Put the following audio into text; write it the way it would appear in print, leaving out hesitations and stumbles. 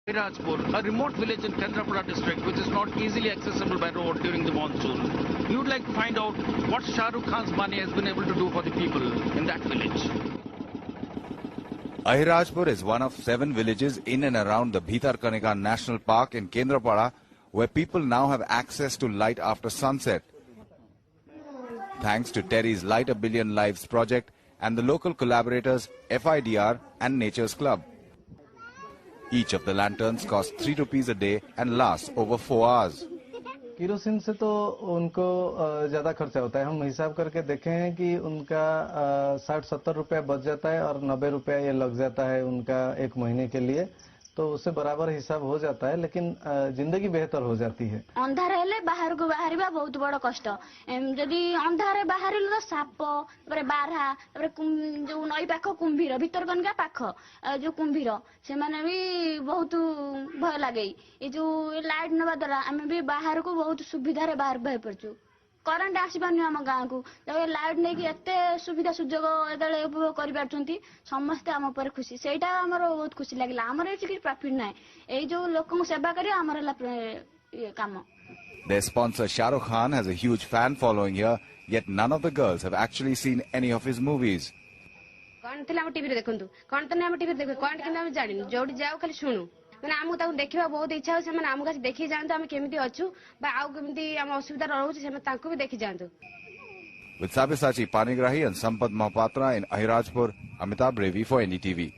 Rajpur, a remote village in Kendrapada district which is not easily accessible by road during the monsoon. We would like to find out what Shah Rukh Khan's money has been able to do for the people in that village. Ahirajpur is one of 7 villages in and around the Bhitarkanika National Park in Kendrapada, where people now have access to light after sunset. Thanks to Terry's Light a Billion Lives project and the local collaborators FIDR and Nature's Club. Each of the lanterns costs 3 rupees a day and lasts over 4 hours. Kerosene से तो उनको ज्यादा खर्चा होता है। हम हिसाब करके देखें कि उनका 60-70 रुपया बच जाता है और 90 रुपया ये लग जाता है उनका एक महीने के लिए, तो उससे बराबर हिसाब हो जाता है, लेकिन जिंदगी बेहतर हो जाती है। अंधार हेले बाहर को बाहरिबा बहुत बड़ कष्ट। जदि अंधार बाहरिल तो साप तरे बारहा तरे जो नई पाख कुंभीर भितरकनिका पाख जो कुंभीर से माने भी बहुत भय लागे। ये जो लाइट नबा द्वारा आमे भी बाहर को बहुत सुविधा रे बाहर भय परछु। करंट आसीबानी आम गाँ को लाइट नहीं कि एते सुविधा सुजोग एदले उपभोग करि पारछंती समस्त आम पर खुशी सेटा हमर बहुत खुशी लागिला। हमर एछि कि प्रॉफिट नै ए जो लोकन सेवा करी हमर काम। Their sponsor Shah Rukh Khan has a huge fan following here, yet none of the girls have actually seen any of his movies. कोन थिला हम टीवी रे देखंतु कोन तने हम टीवी देखो कोन किन हम जानिनु जोडी जाओ खाली सुनु माने आमु ताकू देखिबा बहुत इच्छा हो से माने आमु कासे देखि जानतो हम केमिति अछु बा आउ केमिति हम असुविधा रहउ से ताकू भी देखि जानतो। With Sabyasachi Panigrahi and Sampath Mahapatra in Ahirajpur, Amitabh Revi for NDTV.